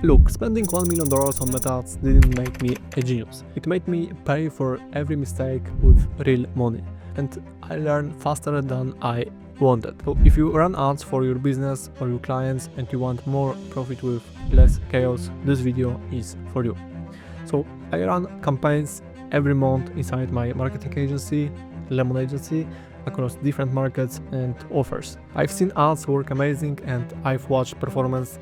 Look, spending $1 million on Meta ads didn't make me a genius. It made me pay for every mistake with real money. And I learned faster than I wanted. So if you run ads for your business or your clients and you want more profit with less chaos, this video is for you. So I run campaigns every month inside my marketing agency, Lemon Agency, across different markets and offers. I've seen ads work amazing and I've watched performance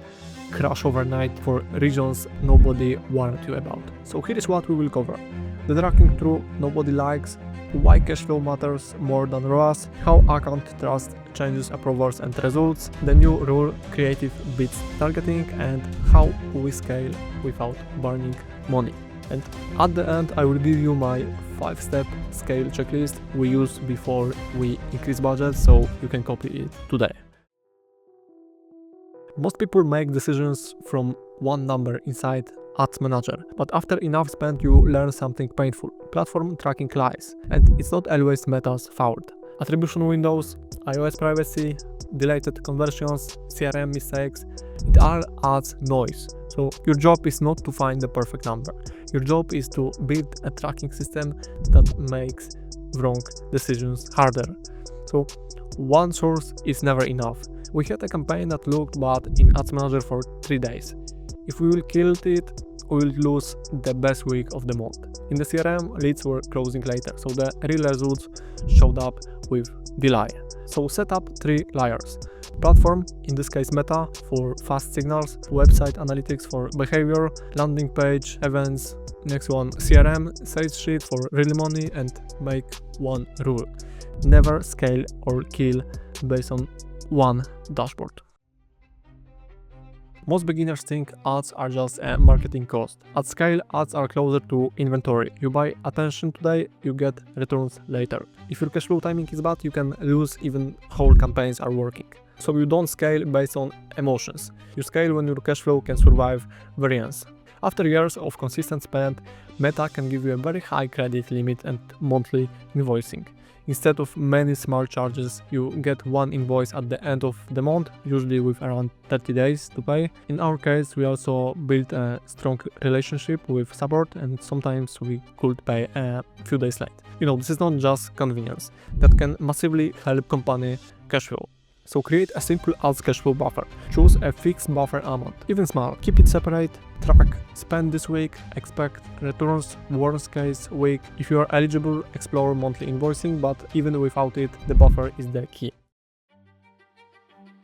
crash overnight for regions nobody warned you about. So here is what we will cover: the tracking through nobody likes, why cash flow matters more than ROAS, how account trust changes approvals and results, the new rule creative beats targeting, and how we scale without burning money. And at the end I will give you my 5-step scale checklist we use before we increase budget, so you can copy it today. Most people make decisions from one number inside Ads Manager, but after enough spend you learn something painful: platform tracking lies, and it's not always Meta's fault. Attribution windows, iOS privacy, deleted conversions, CRM mistakes, it all adds noise. So your job is not to find the perfect number. Your job is to build a tracking system that makes wrong decisions harder. So one source is never enough. We had a campaign that looked bad in Ads Manager for 3 days. If we will kill it, we will lose the best week of the month. In the CRM, leads were closing later, so the real results showed up with delay. So set up 3 layers. Platform, in this case Meta, for fast signals, website analytics for behavior, landing page, events, next one CRM, sales sheet for real money, and make one rule: never scale or kill based on one dashboard. Most beginners think ads are just a marketing cost. At scale, ads are closer to inventory. You buy attention today, you get returns later. If your cash flow timing is bad, you can lose even whole campaigns are working. So you don't scale based on emotions. You scale when your cash flow can survive variance. After years of consistent spend, Meta can give you a very high credit limit and monthly invoicing. Instead of many smart charges, you get one invoice at the end of the month, usually with around 30 days to pay. In our case, we also built a strong relationship with support, and sometimes we could pay a few days late. This is not just convenience. That can massively help company cash flow. So create a simple ads cash flow buffer. Choose a fixed buffer amount, even small. Keep it separate, track, spend this week, expect returns, worst case week. If you are eligible, explore monthly invoicing, but even without it, the buffer is the key.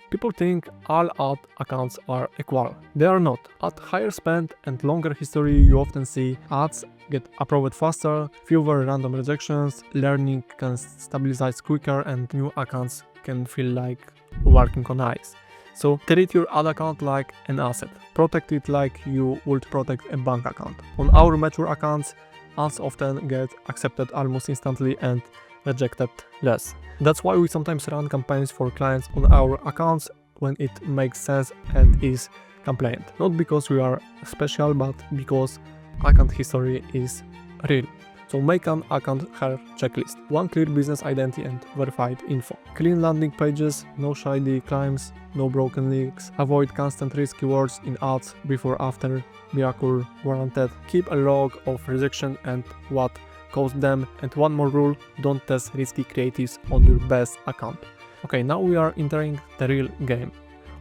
People think all ad accounts are equal. They are not. At higher spend and longer history, you often see ads get approved faster, fewer random rejections, learning can stabilize quicker, and new accounts can feel like working on ice. So treat your ad account like an asset. Protect it like you would protect a bank account. On our mature accounts, ads often get accepted almost instantly and rejected less. That's why we sometimes run campaigns for clients on our accounts when it makes sense and is compliant. Not because we are special, but because account history is real. So make an account health checklist. One clear business identity and verified info. Clean landing pages, no shady claims, no broken links. Avoid constant risky words in ads: before, after, miracle, warranted. Keep a log of rejection and what caused them. And one more rule: don't test risky creatives on your best account. Okay, now we are entering the real game.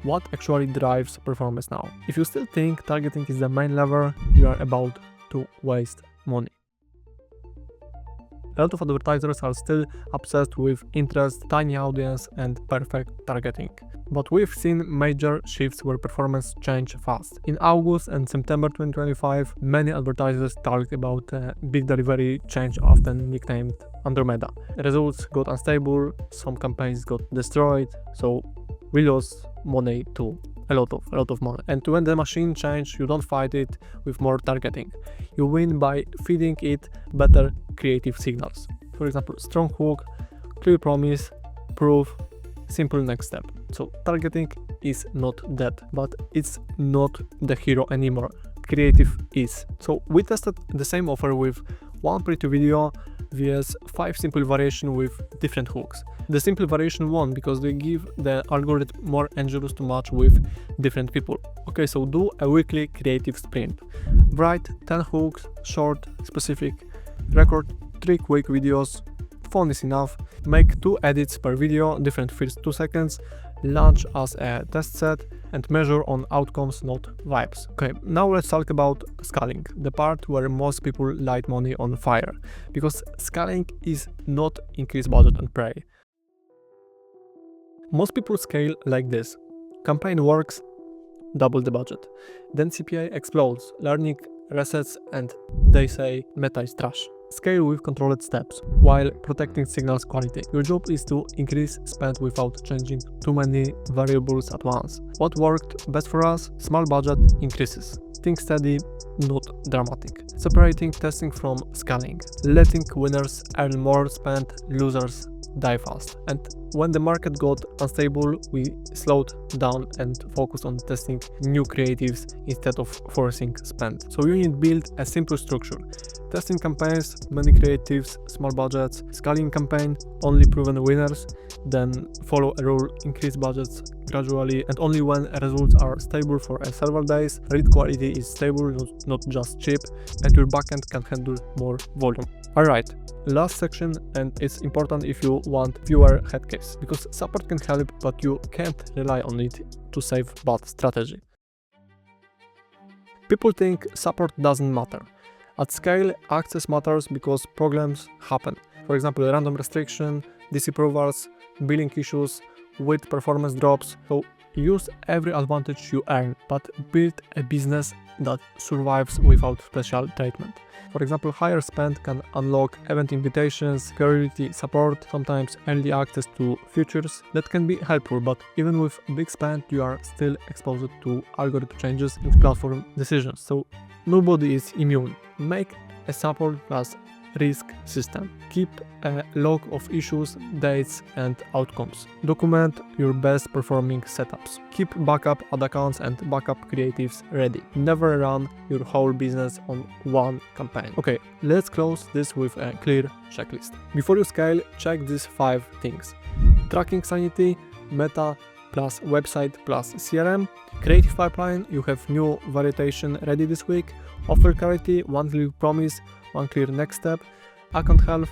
What actually drives performance now? If you still think targeting is the main lever, you are about to waste money. A lot of advertisers are still obsessed with interest, tiny audience, and perfect targeting. But we've seen major shifts where performance changed fast. In August and September 2025, many advertisers talked about a big delivery change, often nicknamed Andromeda. Results got unstable, some campaigns got destroyed, so we lost money too. A lot of money. And when the machine changes, you don't fight it with more targeting. You win by feeding it better creative signals. For example, strong hook, clear promise, proof, simple next step. So targeting is not dead, but it's not the hero anymore. Creative is. So we tested the same offer with one pretty video vs 5 simple variation with different hooks. The simple variation won because they give the algorithm more angles to match with different people. Okay, so do a weekly creative sprint. Write 10 hooks, short, specific, record 3 quick videos, fun is enough, make 2 edits per video, different first 2 seconds, launch as a test set, and measure on outcomes, not vibes. Okay, now let's talk about scaling, the part where most people light money on fire, because scaling is not increase budget and pray. Most people scale like this: campaign works, double the budget. Then CPA explodes, learning resets, and they say meta is trash. Scale with controlled steps, while protecting signals quality. Your job is to increase spend without changing too many variables at once. What worked best for us? Small budget increases. Think steady, not dramatic. Separating testing from scaling. Letting winners earn more, spend losers die fast. And when the market got unstable, we slowed down and focused on testing new creatives instead of forcing spend. So you need to build a simple structure. Testing campaigns, many creatives, small budgets, scaling campaign, only proven winners, then follow a rule, increase budgets gradually, and only when results are stable for several days, lead quality is stable, not just cheap, and your backend can handle more volume. Alright, last section, and it's important if you want fewer head case, because support can help, but you can't rely on it to save bad strategy. People think support doesn't matter. At scale, access matters because problems happen. For example, random restriction, disapprovals, billing issues, with performance drops. So use every advantage you earn, but build a business that survives without special treatment. For example, higher spend can unlock event invitations, priority support, sometimes early access to features. That can be helpful, but even with big spend, you are still exposed to algorithm changes and platform decisions. So nobody is immune. Make a support plus risk system. Keep a log of issues, dates, and outcomes. Document your best performing setups. Keep backup ad accounts and backup creatives ready. Never run your whole business on one campaign. Okay, let's close this with a clear checklist. Before you scale, check these 5 things: tracking sanity, meta plus website plus CRM, creative pipeline, you have new validation ready this week, offer clarity, one clear promise, one clear next step, account health,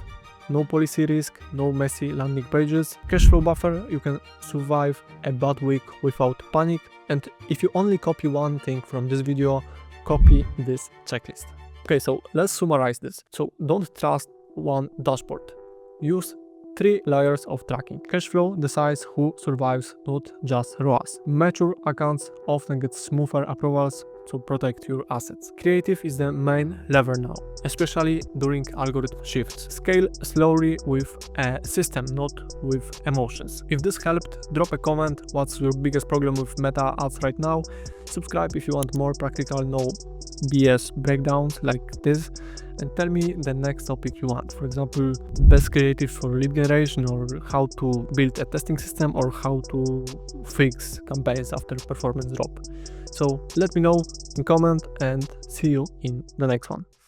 no policy risk, no messy landing pages, cash flow buffer, you can survive a bad week without panic, and if you only copy one thing from this video, copy this checklist. Okay, so let's summarize this. So don't trust one dashboard. Use 3 layers of tracking. Cash flow decides who survives, not just ROAS. Mature accounts often get smoother approvals, so protect your assets. Creative is the main lever now, especially during algorithm shifts. Scale slowly with a system, not with emotions. If this helped, drop a comment. What's your biggest problem with meta ads right now? Subscribe if you want more practical, no BS breakdowns like this, and tell me the next topic you want. For example, best creative for lead generation, or how to build a testing system, or how to fix campaigns after performance drop. So let me know in comment, and see you in the next one.